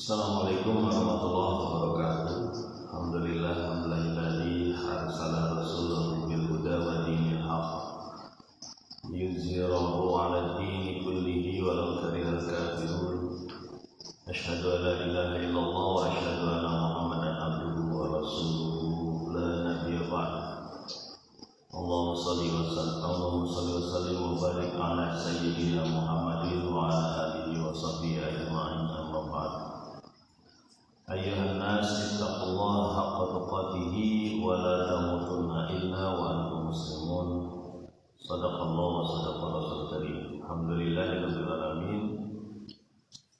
Assalamualaikum warahmatullahi wabarakatuh. Alhamdulillah hamdalilladzi arsala rasulahu bil huda wa dinil haqq yuzhirahu 'ala dini kullihi walau karihal kafirun. Asyhadu an la ilaha illallah wa asyhadu anna Muhammadan abduhu wa rasuluhu la nabiyya ba'd. Allahumma shalli wa sallim wa barik ala sayyidina Muhammadin wa ala alihi wa sahbihi ajma'in. Amma ba'd. Ayyuhan nas ittaqullaha haqqa tuqatih wa la tamutunna illa wa antum muslimun. Shadaqallahu wa sadaqa rasulul karim. Alhamdulillahirabbil alamin.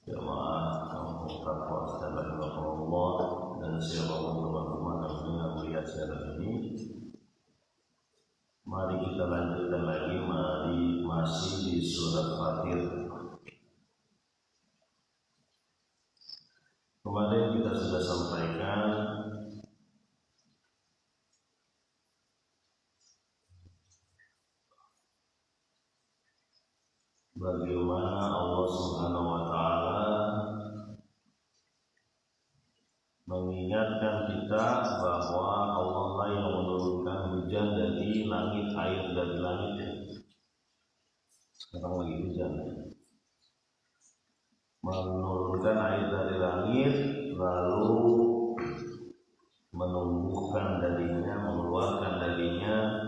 Jamaah kaum taqwa sekalian Allah dan siapapun teman-teman yang sedang melihat siaran ini, mari kita lanjutkan lagi, masih di surat Fatir. Kemarin kita sudah sampaikan bagaimana Allah Subhanahu wa Ta'ala mengingatkan kita bahwa Allah lah yang menurunkan hujan dari langit, air dari langit. Sekarang lagi hujan, menurunkan air dari langit, lalu menumbuhkan darinya, mengeluarkan darinya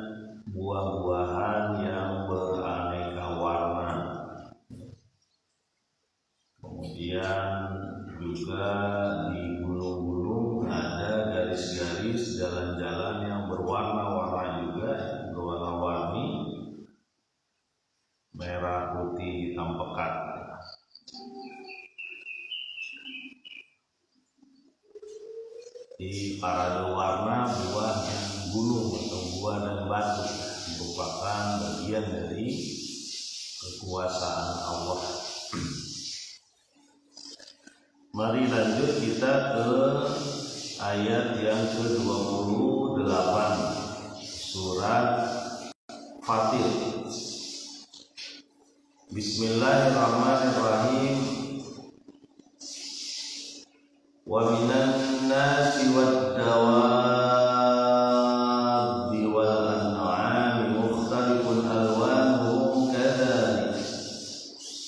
buah-buahan yang beraneka warna. Kemudian juga di gunung-gunung ada garis-garis jalan-jalan yang berwarna-warna juga, berwarna-warni, merah, putih, hitam pekat. Di parade warna buah dan gunung atau buah dan batu merupakan bagian dari kekuasaan Allah. Mari lanjut kita ke ayat yang ke-28 surat Fatir. Bismillahirrahmanirrahim. Wa minan nasi wad dawabi wal an'ami mukhtalifun alwanuhu kadzalik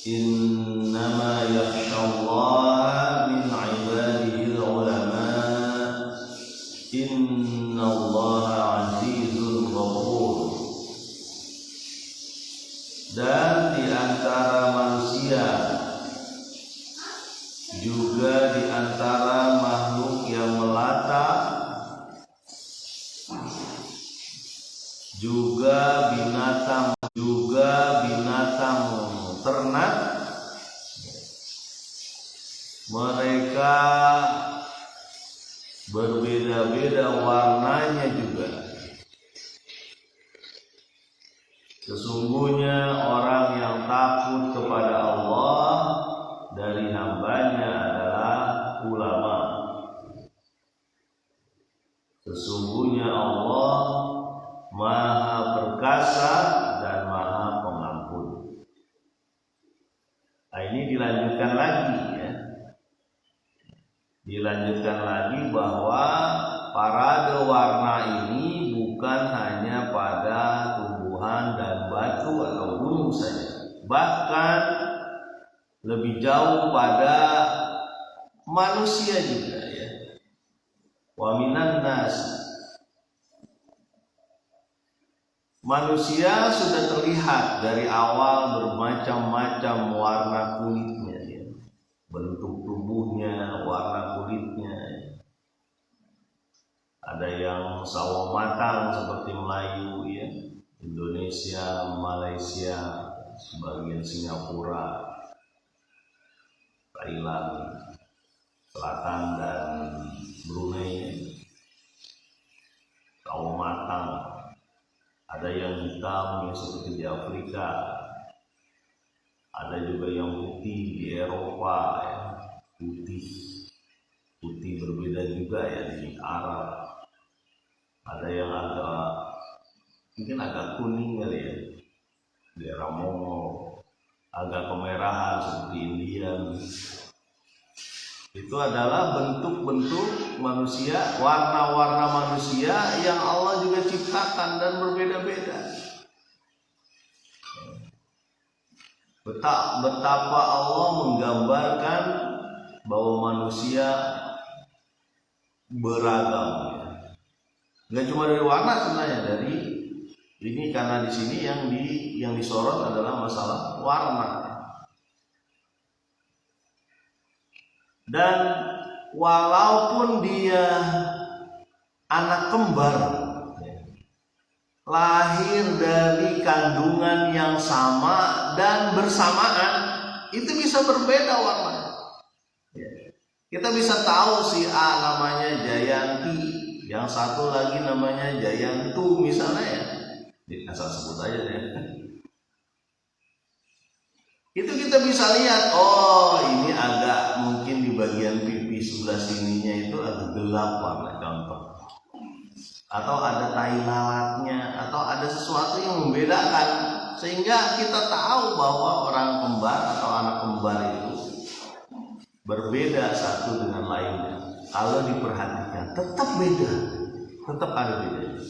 innama yakhshallaha min ibadihi ulama innallaha azizun ghafur. Dan di antara manusia, juga di antara makhluk yang melata, juga binatang ternak, mereka berbeda-beda warnanya juga. Sesungguhnya orang yang takut kepada Allah dari hambanya adalah ulama. Sesungguhnya Allah Maha Perkasa dan Maha Pengampun. Nah, ini dilanjutkan lagi ya. Dilanjutkan lagi bahwa parade warna ini bukan hanya pada tumbuhan dan batu atau gunung saja, bahkan lebih jauh pada manusia juga ya. Wa minan nas, manusia sudah terlihat dari awal bermacam-macam warna kulitnya ya. Bentuk tubuhnya, warna kulitnya ya. Ada yang sawo matang seperti Melayu ya, Indonesia, Malaysia, sebagian Singapura, Thailand Selatan dan Brunei, sawo matang. Ada yang hitam yang seperti di Afrika, ada juga yang putih di Eropa ya. Putih berbeda juga ya di Arab. Ada yang mungkin agak kuning kali ya, daerah Mongol, agak kemerahan seperti India. Itu adalah bentuk-bentuk manusia, warna-warna manusia yang Allah juga ciptakan dan berbeda-beda. Betapa Allah menggambarkan bahwa manusia beragam. Nggak cuma dari warna sebenarnya, dari ini, karena di sini yang disorot adalah masalah warna. Dan walaupun dia anak kembar, lahir dari kandungan yang sama dan bersamaan, itu bisa berbeda warnanya. Kita bisa tahu si A namanya Jayanti, yang satu lagi namanya Jayantu misalnya ya. Asal sebut aja ya. Itu kita bisa lihat, oh ini agak mungkin di bagian pipi sebelah sininya itu agak gelap warna, contoh. Atau ada tai lalatnya, atau ada sesuatu yang membedakan, sehingga kita tahu bahwa orang kembar atau anak kembar itu berbeda satu dengan lainnya. Kalau diperhatikan tetap beda, tetap ada bedanya.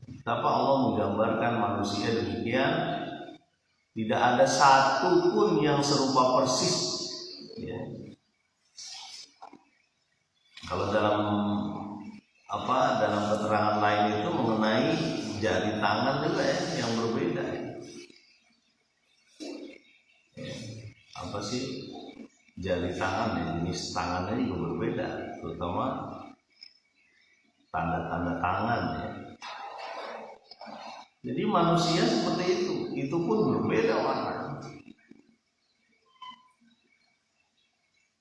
Betapa Allah menggambarkan manusia demikian, tidak ada satu pun yang serupa persis. Ya. Kalau dalam keterangan lain itu mengenai jari tangan juga ya, yang berbeda. Ya. Apa sih jari tangan ya, jenis tangannya juga berbeda, terutama tanda-tanda tangan ya. Jadi manusia seperti itu pun berbeda warna.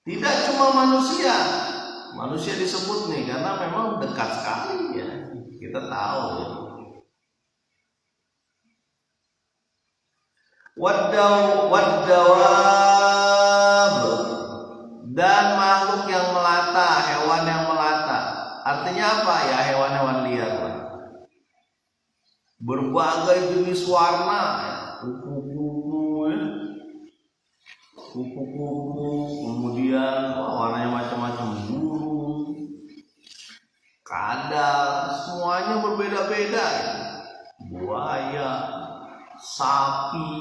Tidak cuma manusia disebut nih karena memang dekat sekali ya. Kita tahu ya. Wadawab, dan makhluk yang melata, hewan yang melata. Artinya apa ya, hewan-hewan liar? Berbagai jenis warna, kupu-kupu, kemudian warnanya macam-macam, burung, kadal, semuanya berbeda-beda. Buaya, sapi,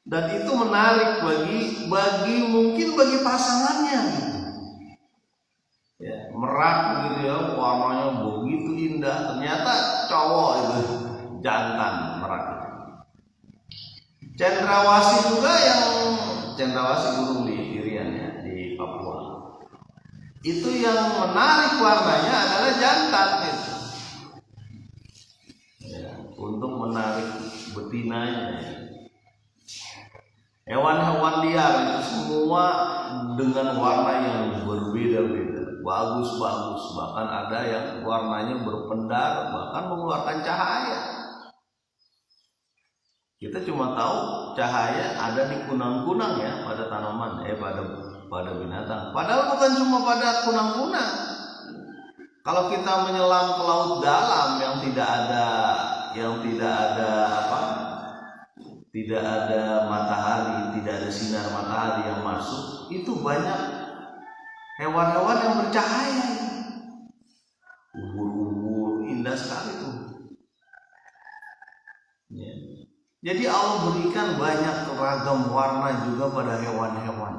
dan itu menarik bagi pasangannya. Ya, merak gitu ya, warnanya begitu indah. Ternyata cowok itu jantan merak. Cendrawasih juga, cendrawasih burung di Irian ya, di Papua. Itu yang menarik warnanya adalah jantan itu. Ya, untuk menarik betinanya. Hewan-hewan liar itu semua dengan warna yang berbeda-beda. Bagus-bagus, bahkan ada yang warnanya berpendar, bahkan mengeluarkan cahaya. Kita cuma tahu cahaya ada di kunang-kunang ya, pada tanaman, pada binatang. Padahal bukan cuma pada kunang-kunang. Kalau kita menyelam ke laut dalam yang tidak ada matahari, tidak ada sinar matahari yang masuk, itu banyak hewan-hewan yang bercahaya. Ubur-ubur indah sekali tuh. Ya. Jadi Allah berikan banyak ragam warna juga pada hewan-hewan.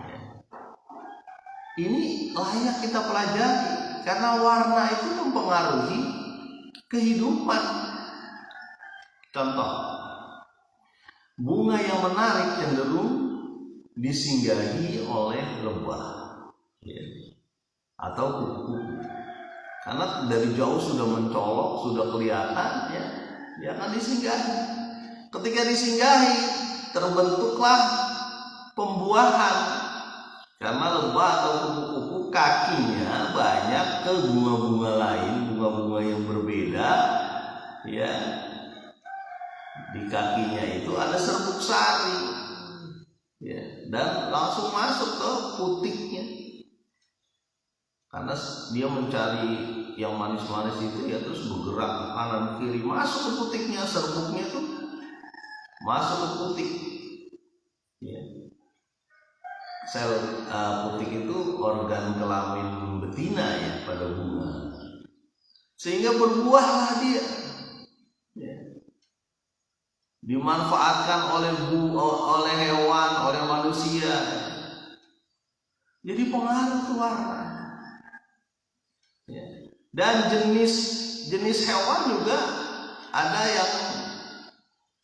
Ya. Ini layak kita pelajari karena warna itu mempengaruhi kehidupan. Contoh, bunga yang menarik cenderung disinggahi oleh lebah. Ya. Atau kupu-kupu, karena dari jauh sudah mencolok, sudah kelihatan ya, dia akan disinggahi. Ketika disinggahi terbentuklah pembuahan, karena lebah atau kupu-kupu kakinya banyak ke bunga-bunga lain, bunga-bunga yang berbeda ya. Di kakinya itu ada serbuk sari ya, dan langsung masuk ke putiknya. Karena dia mencari yang manis-manis itu ya, terus bergerak kanan kiri masuk ke putiknya, serbuknya tuh masuk ke putik. Ya. Sel putik itu organ kelamin betina ya pada bunga, sehingga berbuahlah dia. Ya. Dimanfaatkan oleh hewan, oleh manusia. Jadi pengaruh tuh warna. Ya. Dan jenis hewan juga ada yang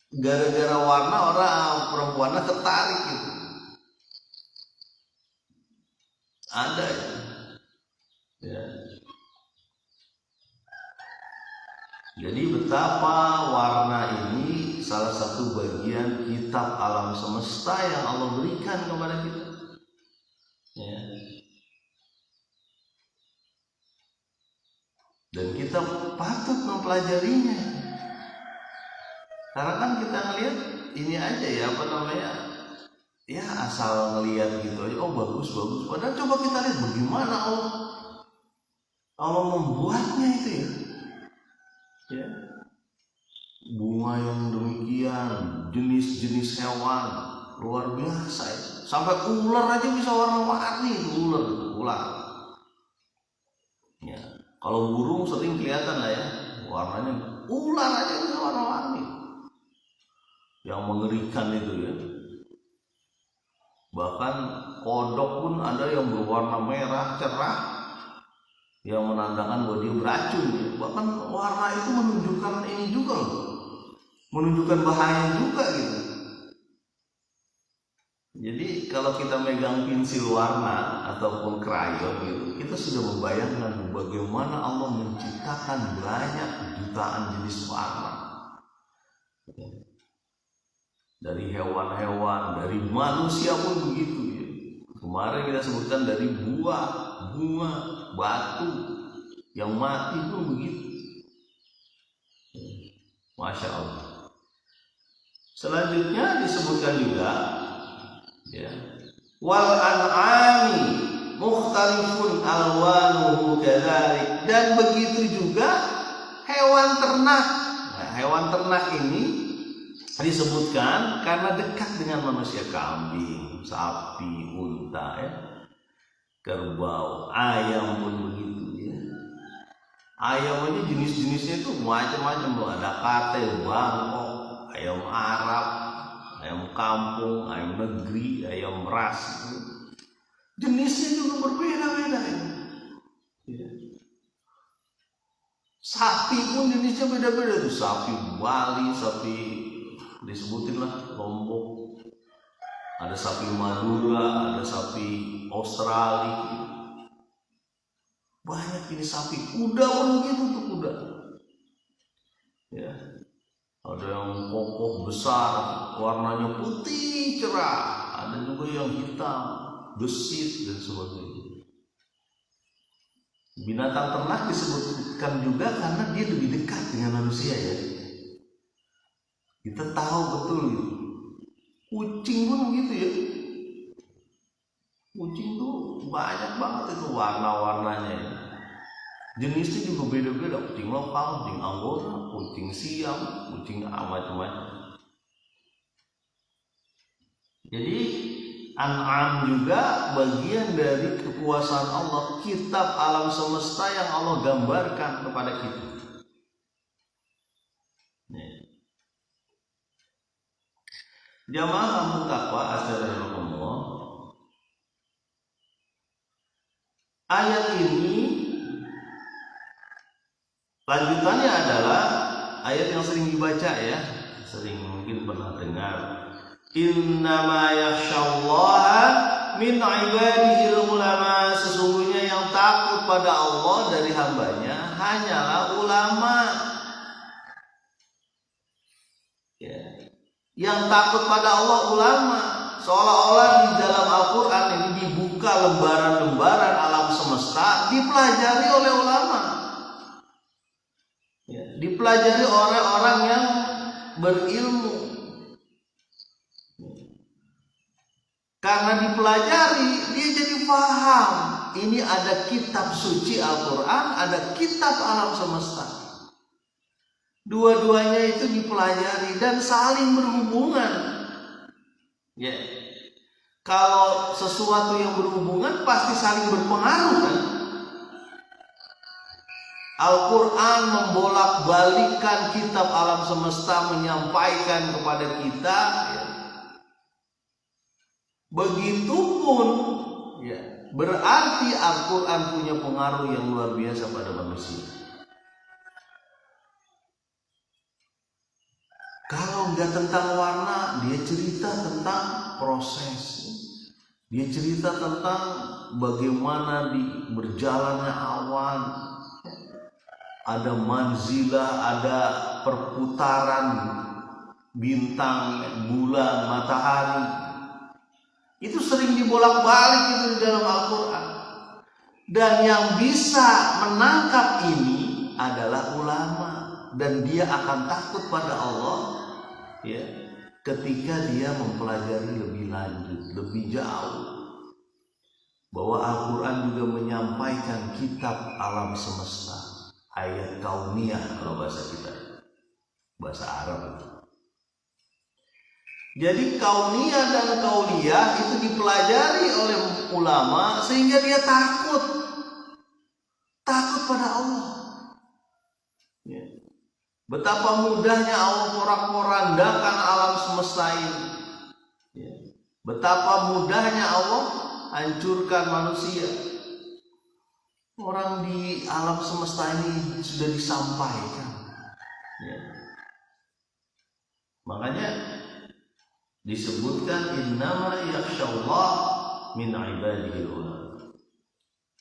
gara-gara warna orang perempuannya tertarik gitu. Ada ya. Jadi betapa warna ini salah satu bagian kitab alam semesta yang Allah berikan kepada kita. Ya. Dan kita patut mempelajarinya. Karena kan kita ngelihat ini aja ya ya asal ngelihat gitu aja, oh bagus. Padahal coba kita lihat bagaimana Allah membuatnya itu ya. Ya. Bunga yang demikian, jenis-jenis hewan luar biasa ya. Sampai ular aja bisa warna-warni itu ular. Ya. Kalau burung sering kelihatan lah ya warnanya, ular aja bisa warna-warni. Yang mengerikan itu ya. Bahkan kodok pun ada yang berwarna merah cerah, yang menandakan bahwa dia beracun ya. Bahkan warna itu menunjukkan ini juga loh, menunjukkan bahaya juga gitu. Jadi kalau kita megang pensil warna ataupun krayon gitu, kita sudah membayangkan bagaimana Allah menciptakan banyak jutaan jenis warna. Dari hewan-hewan, dari manusia pun begitu ya. Kemarin kita sebutkan dari buah, bunga, batu yang mati pun begitu. Masya Allah. Selanjutnya disebutkan juga ya, wal an'ami mukhtalifun alwanuhu kadzalik, dan begitu juga hewan ternak. Nah, hewan ternak ini disebutkan karena dekat dengan manusia, kambing, sapi, unta ya, kerbau, ayam pun begitu ya. Ayam aja jenis-jenisnya itu macam-macam loh, ada kate, bangkok, ayam Arab, ayam kampung, ayam negeri, ayam ras. Jenisnya juga berbeda-beda ya. Sapi pun jenisnya beda-beda tuh, sapi Bali, sapi disebutin lah Lombok, ada sapi Madura, ada sapi Australia, banyak ini sapi. Kuda pun begitu tuh, kuda ya, ada yang kokoh besar warnanya putih cerah, ada juga yang hitam gesit dan sebagainya. Binatang ternak disebutkan juga karena dia lebih dekat dengan manusia ya. Kita tahu betul gitu. Kucing pun begitu ya. Kucing tuh banyak banget itu warna-warnanya ya. Jenisnya juga beda-beda, kucing lokal, kucing Anggora, kucing Siam, kucing macam-macam. Jadi An'am juga bagian dari kekuasaan Allah, kitab alam semesta yang Allah gambarkan kepada kita. Jamaah kampung takwa astagfirullah. Ayat ini lanjutannya adalah ayat yang sering dibaca ya, sering mungkin pernah dengar. Innama yakhsyallaha min ibadihil ulama, sesungguhnya yang takut pada Allah dari hambanya hanyalah ulama. Ya. Yang takut pada Allah ulama. Seolah-olah di dalam Al-Quran ini dibuka lembaran-lembaran alam semesta, dipelajari oleh ulama ya, dipelajari oleh orang yang berilmu. Karena dipelajari, dia jadi paham. Ini ada kitab suci Al-Quran, ada kitab alam semesta. Dua-duanya itu dipelajari dan saling berhubungan. Ya. Kalau sesuatu yang berhubungan pasti saling berpengaruh kan. Al-Quran membolak-balikan kitab alam semesta, menyampaikan kepada kita ya. Begitupun ya, berarti Al-Quran punya pengaruh yang luar biasa pada manusia. Kalau nggak tentang warna, dia cerita tentang proses. Dia cerita tentang bagaimana berjalannya awan. Ada manzilah, ada perputaran bintang, bulan, matahari. Itu sering dibolak-balik itu di dalam Al-Quran. Dan yang bisa menangkap ini adalah ulama. Dan dia akan takut pada Allah ya, ketika dia mempelajari lebih lanjut, lebih jauh. Bahwa Al-Quran juga menyampaikan kitab alam semesta. Ayat kauniyah kalau bahasa kita, bahasa Arab. Jadi kauniyah dan kauliyah itu dipelajari oleh ulama sehingga dia takut pada Allah. Ya. Betapa mudahnya Allah porak-porandakan alam semesta ini. Ya. Betapa mudahnya Allah hancurkan manusia. Orang di alam semesta ini sudah disampaikan ya. Makanya disebutkan innama yakhsyallah min ibadihi ulama.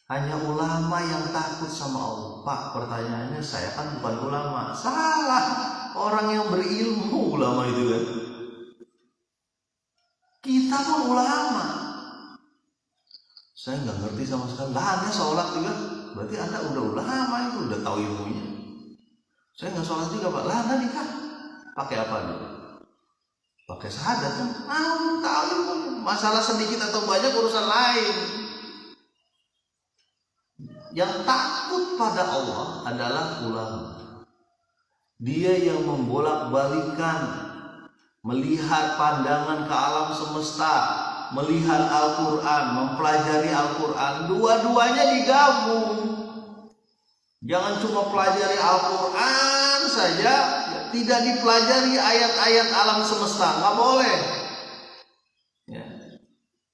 Hanya ulama yang takut sama Allah. Pak, pertanyaannya saya kan bukan ulama. Salah, orang yang berilmu ulama itu kan. Kita pun ulama. Saya nggak ngerti sama sekali. Lah Anda sholat juga, berarti Anda udah ulama itu, udah tahu ilmunya. Saya nggak sholat juga Pak. Lah Anda nikah pakai apa nih? Pakai syahadat kan? Tahu ilmunya. Masalah sedikit atau banyak urusan lain. Yang takut pada Allah adalah ulama. Dia yang membolak-balikan, melihat pandangan ke alam semesta, melihat Al-Quran, mempelajari Al-Quran, dua-duanya digabung. Jangan cuma pelajari Al-Quran saja, tidak dipelajari ayat-ayat alam semesta, nggak boleh. Ya.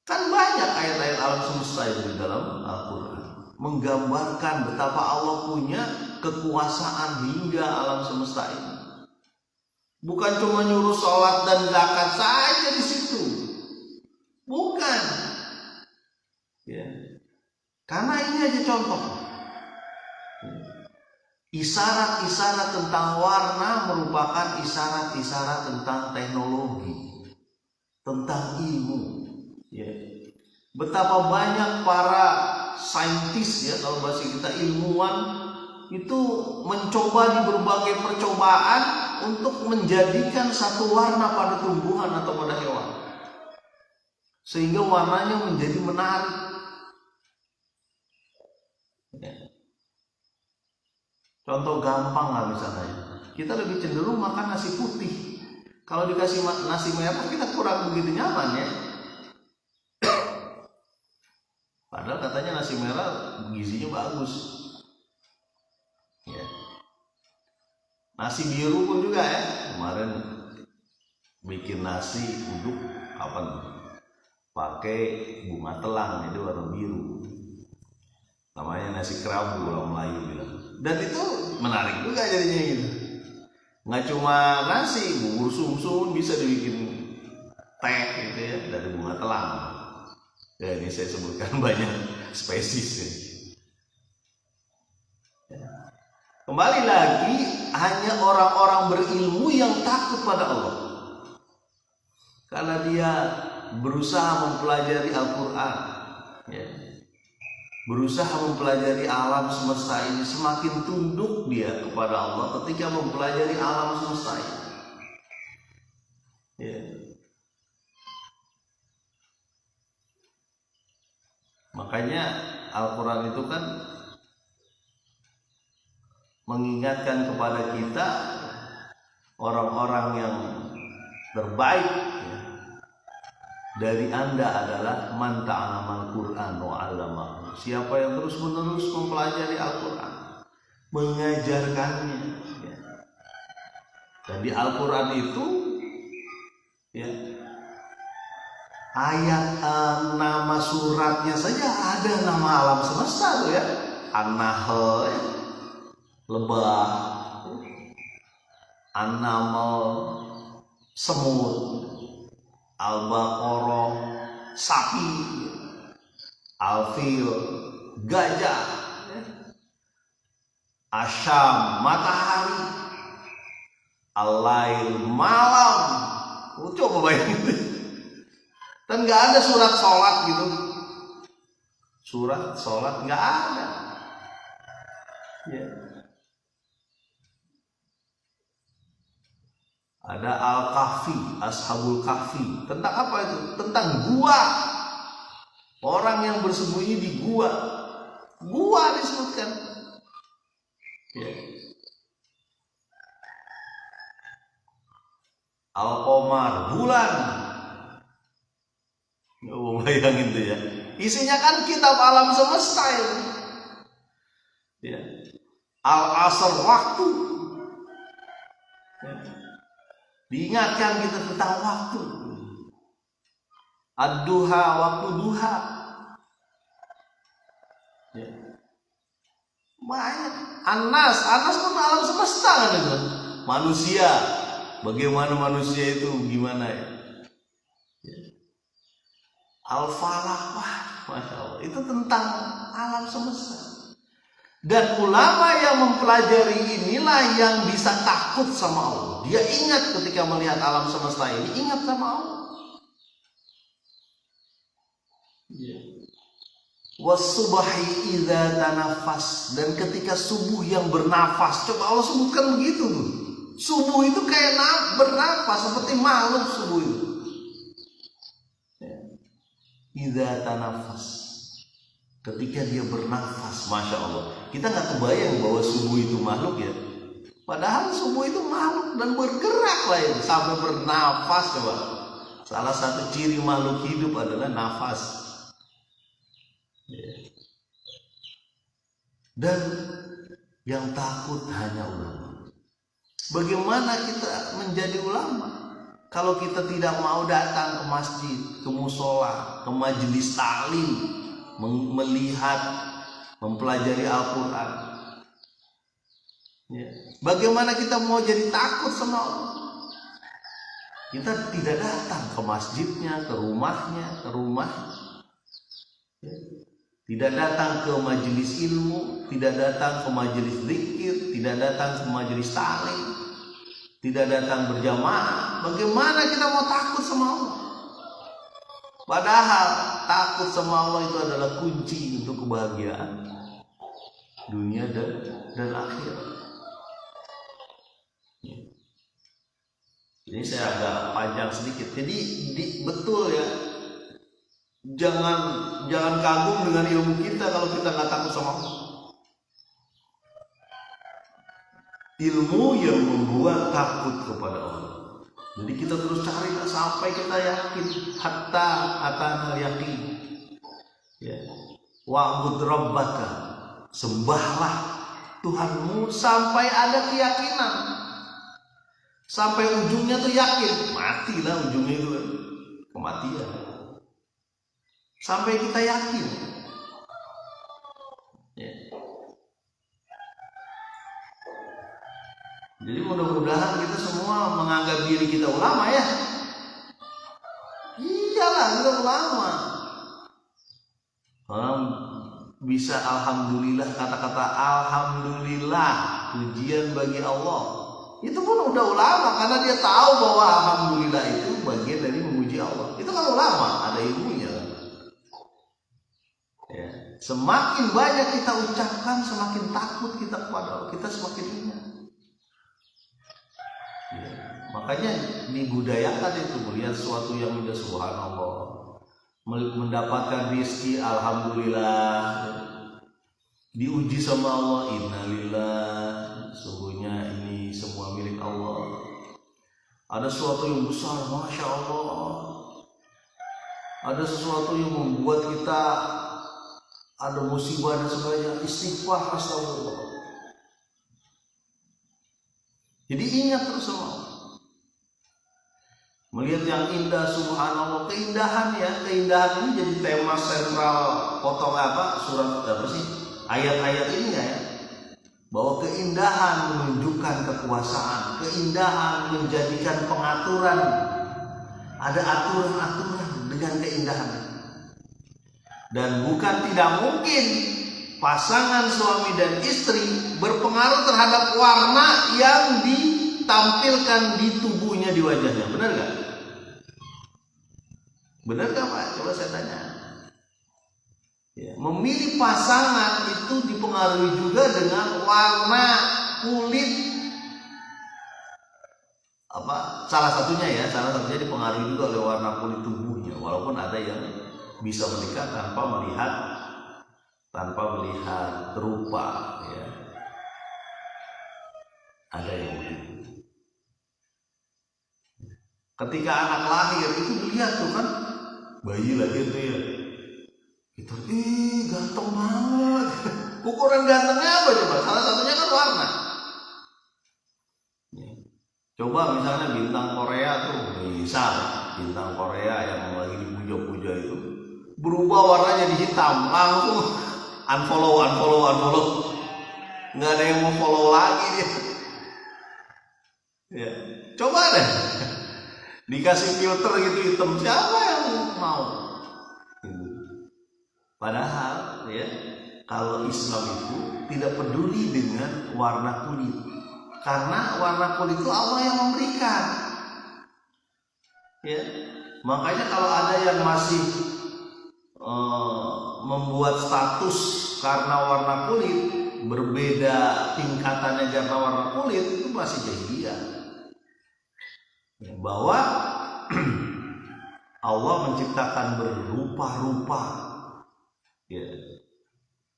Kan banyak ayat-ayat alam semesta itu di dalam Al-Quran, menggambarkan betapa Allah punya kekuasaan hingga alam semesta ini. Bukan cuma nyuruh sholat dan zakat saja di situ. Bukan ya. Karena ini aja contoh. Isyarat-isyarat tentang warna merupakan isyarat-isyarat tentang teknologi, tentang ilmu ya. Betapa banyak para saintis ya, kalau bahasa kita ilmuwan itu mencoba di berbagai percobaan untuk menjadikan satu warna pada tumbuhan atau pada hewan, sehingga warnanya menjadi menarik. Contoh gampang lah misalnya, kita lebih cenderung makan nasi putih. Kalau dikasih nasi merah kita kurang begitu nyaman ya. Padahal katanya nasi merah gizinya bagus. Ya. Nasi biru pun juga ya. Kemarin bikin nasi uduk apa nih? Pakai bunga telang, itu warna biru. Namanya nasi kerabu orang Melayu bilang. Dan itu menarik juga jadinya gitu. Nggak cuma nasi, bubur sumsum bisa dibikin teh gitu ya dari bunga telang. Ya ini saya sebutkan banyak spesies ya. Kembali lagi, hanya orang-orang berilmu yang takut pada Allah. Karena dia berusaha mempelajari Al-Quran ya. Berusaha mempelajari alam semesta ini, semakin tunduk dia kepada Allah ketika mempelajari alam semesta ini. Ya. Makanya Al-Quran itu kan mengingatkan kepada kita orang-orang yang terbaik ya. dari Anda adalah man ta'allamal Qur'an wa 'allamahu. Siapa yang terus-menerus mempelajari Al-Qur'an, mengajarkannya. Ya. Dan di Al-Qur'an itu ya, ayat nama suratnya saja ada nama alam semesta tuh ya. An-Nahl, ya. Lebah, An-Naml, semut, Al-Baqarah, sapi, Al-Fil, gajah, Asyam, matahari, Al-Lail, malam. Coba bayangin. Dan nggak ada surat sholat gitu. Surat sholat nggak ada. Ya. Ada Al-Kahfi, Ashabul Kahfi. Tentang apa itu? Tentang gua. Orang yang bersembunyi di gua. Gua disebutkan. Ya. Al-Qamar, bulan. Oh, bayangin tuh ya. Isinya kan kitab alam semesta itu. Ya. Al-Asr, waktu. Ya. Diingatkan kita tentang waktu. Ad-duha, waktu duha. Ya. Banyak. Anas pun alam semesta kan itu. Manusia. Bagaimana manusia itu gimana ya? Al-Falaq, Masya Allah, itu tentang alam semesta. Dan ulama yang mempelajari inilah yang bisa takut sama Allah. Dia ingat ketika melihat alam semesta ini, ingat sama Allah. Was-subhi idza tanafas, dan ketika subuh yang bernafas. Coba Allah sebutkan begitu tuh. Subuh itu kayak bernafas, seperti makhluk subuh itu. Idza tanafas, ketika dia bernafas, Masya Allah. Kita nggak kebayang bahwa subuh itu makhluk ya. Padahal subuh itu makhluk dan bergerak lah ya, sampai bernafas. Coba. Salah satu ciri makhluk hidup adalah nafas. Dan yang takut hanya ulama. Bagaimana kita menjadi ulama? Kalau kita tidak mau datang ke masjid, ke musola, ke majelis ta'lim, melihat, mempelajari Al-Quran, ya. Bagaimana kita mau jadi takut sama Allah? Kita tidak datang ke masjidnya, ke rumahnya, ya. Tidak datang ke majelis ilmu, tidak datang ke majelis zikir, tidak datang ke majelis ta'lim, tidak datang berjamaah. Bagaimana kita mau takut sama Allah? Padahal takut sama Allah itu adalah kunci untuk kebahagiaan dunia dan akhirat. Ini saya agak panjang sedikit. Jadi betul ya. Jangan kagum dengan ilmu kita kalau kita nggak takut sama Allah. Ilmu yang membuat takut kepada Allah. Jadi kita terus cari sampai kita yakin, hatta atana yakin. Ya. Wa'bud rabbaka, sembahlah Tuhanmu sampai ada keyakinan. Sampai ujungnya tuh yakin, matilah ujungnya itu kematian. Sampai kita yakin. Ya. Jadi mudah-mudahan kita semua menganggap diri kita ulama ya. Iyalah kita ulama. Orang bisa alhamdulillah, kata-kata alhamdulillah, pujian bagi Allah. Itu pun udah ulama karena dia tahu bahwa alhamdulillah itu bagian dari memuji Allah. Itu kan ulama, ada ilmunya. Ya. Semakin banyak kita ucapkan, semakin takut kita kepada Allah, kita semakin ingat. Ya. Makanya dibudayakan itu melihat sesuatu yang indah, subhanallah, mendapatkan rezeki alhamdulillah, diuji sama Allah, innalillah, sungguhnya ini semua milik Allah. Ada sesuatu yang besar, Masya Allah, ada sesuatu yang membuat kita ada musibah dan sebagainya, istighfar, astagfirullah. Jadi ingat terus sama Allah. Melihat yang indah, subhanallah, keindahan ya, keindahan ini jadi tema sentral surat ayat-ayat ini ya. Bahwa keindahan menunjukkan kekuasaan, keindahan menjadikan pengaturan. Ada aturan-aturan dengan keindahan. Dan bukan tidak mungkin pasangan suami dan istri berpengaruh terhadap warna yang ditampilkan di tubuhnya, di wajahnya. Benar gak? Benar gak Pak? Coba saya tanya. Ya, memilih pasangan itu dipengaruhi juga dengan warna kulit. Salah satunya dipengaruhi juga oleh warna kulit tubuhnya. Walaupun ada yang bisa menikah tanpa melihat rupa, ya. Ada yang begitu. Ketika anak lahir itu dilihat tuh kan, bayi lahir tuh ya, itu ganteng banget. Ukuran gantengnya apa coba? Salah satunya kan warna. Coba misalnya bintang Korea tuh, bintang Korea yang lagi dipuja-puja itu berubah warnanya di hitam, langsung unfollow. Nggak ada yang mau follow lagi dia. Ya, coba deh dikasih filter gitu hitam, siapa yang mau? Padahal ya, kalau Islam itu tidak peduli dengan warna kulit, karena warna kulit itu Allah yang memberikan. Ya, makanya kalau ada yang masih membuat status karena warna kulit, berbeda tingkatannya karena warna kulit, itu masih jahiliyah. Ya, bahwa Allah menciptakan berupa-rupa. Ya.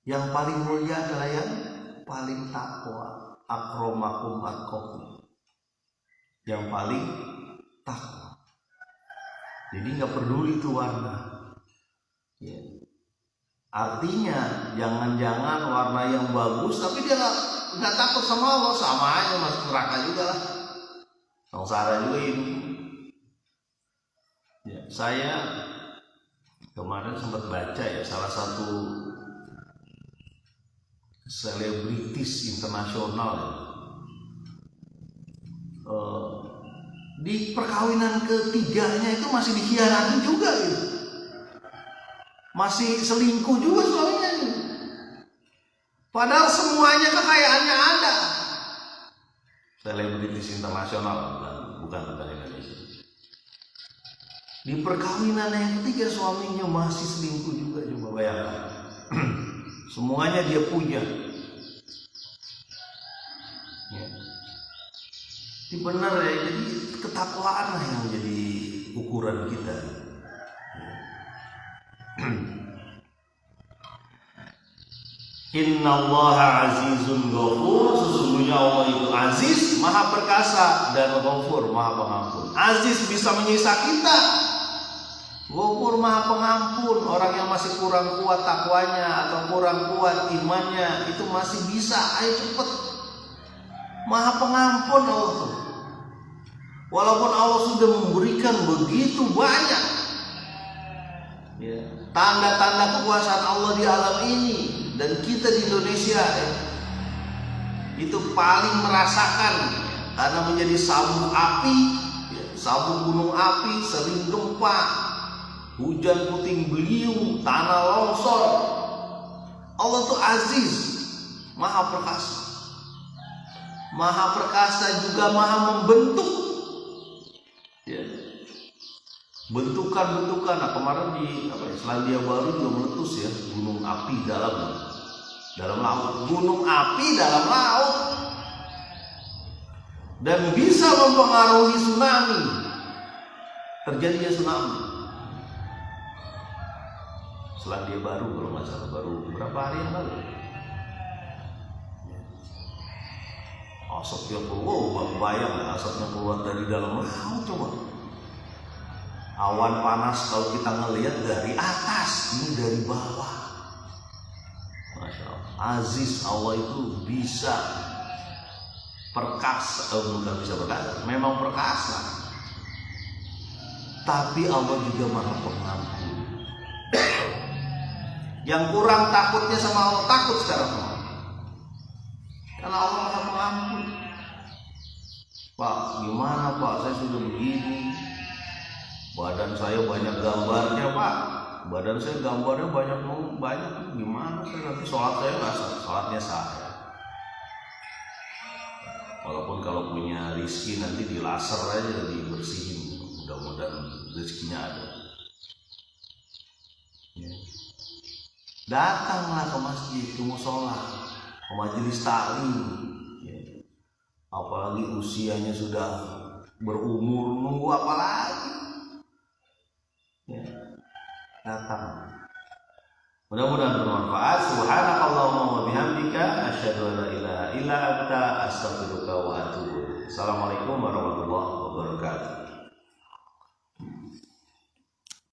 Yang paling mulia adalah yang paling takwa. Akramakum atqakum. Yang paling takwa. Jadi nggak peduli itu warna. Ya. Artinya jangan-jangan warna yang bagus tapi dia nggak takut sama Allah, sama aja masuk neraka juga lah, sengsara juga hidup. Ya, saya kemarin sempat baca ya, salah satu selebritis internasional ya, di perkawinan ketiganya itu masih dikhianati juga gitu. Masih selingkuh juga suaminya gitu. Padahal semuanya kekayaannya ada. Selebritis internasional, bukan Indonesia. Di perkawinan yang ketiga suaminya masih selingkuh juga, coba bayangkan. Semuanya dia punya. Ya. Ini benar ya, jadi ketakwaan lah yang jadi ukuran kita. Innallaha azizun ghafur, sesungguhnya Allah itu aziz, maha perkasa, dan ghafur, maha pengampun. Aziz bisa menyiksa kita, ghafur maha pengampun. Orang yang masih kurang kuat takwanya atau kurang kuat imannya itu masih bisa, ayo cepet. Maha pengampun Allah. Walaupun Allah sudah memberikan begitu banyak ya, tanda-tanda kekuasaan Allah di alam ini, dan kita di Indonesia ya, itu paling merasakan karena menjadi sabuk api ya, sabuk gunung api, sering gempa, hujan puting beliung, tanah longsor. Allah itu aziz, maha perkasa. Maha perkasa juga maha membentuk ya, bentukan-bentukan. Nah, kemarin di Selandia Baru juga meletus ya, gunung api dalam laut, gunung api dalam laut, dan bisa mempengaruhi tsunami. Terjadinya tsunami Selandia Baru kalau nggak salah, baru beberapa hari yang lalu. Asapnya keluar, bayang ya, asapnya keluar dari dalam laut coba. Awan panas kalau kita ngelihat dari atas, ini dari bawah. Masya Allah. Aziz Allah itu bisa perkasa, bukan bisa perkasa, memang perkasa. Tapi Allah juga Maha Pengampun. Yang kurang takutnya sama Allah, takut sekarang sama Allah. Karena Allah Maha Pengampun. Pak, gimana Pak? Saya sudah begini. Badan saya banyak gambarnya Pak. Badan saya gambarnya banyak. Gimana saya nanti sholat saya nggak sah? Sholatnya sah. Walaupun kalau punya rizki nanti di laser aja dibersihin. Mudah-mudahan rezekinya ada. Ya. Datanglah ke masjid, ke musola, ke majelis taklim. Ya. Apalagi usianya sudah berumur, nunggu apa lagi? Ya. Datang. Mudah-mudahan bermanfaat. Subhanakallahumma wa bihamdika asyhadu an la ilaha illa anta astaghfiruka wa atubu ilaik. Assalamualaikum warahmatullahi wabarakatuh.